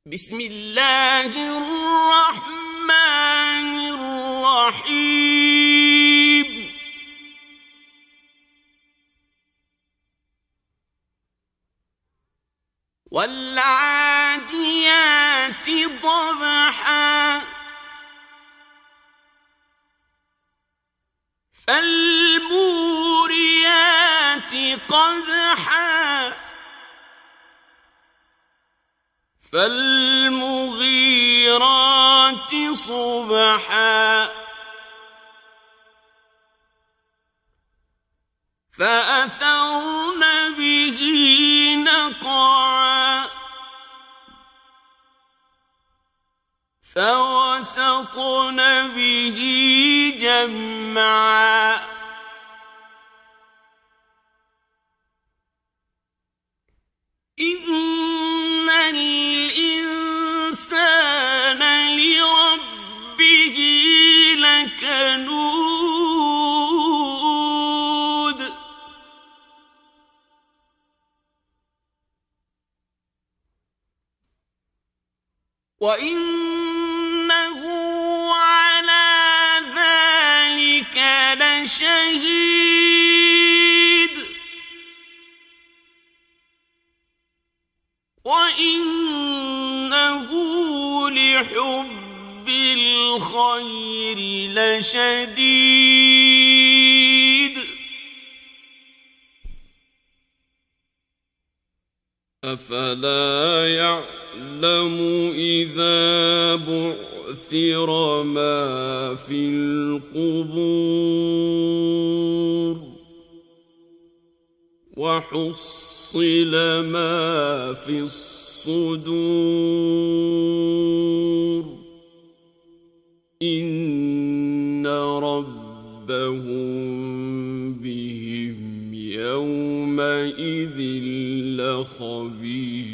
بسم الله الرحمن الرحيم والعاديات ضبحا فالموريات قدحا فالمغيرات صبحا فأثرن به نقعا فوسطن به جمعا إن الإنسان لربه لكنود وإنه على ذلك لشهيد وإنه لحب الخير لشديد أفلا يعلم إذا بعثر ما في القبور وحصل ما في الصدور إن ربهم بهم يومئذ لخبير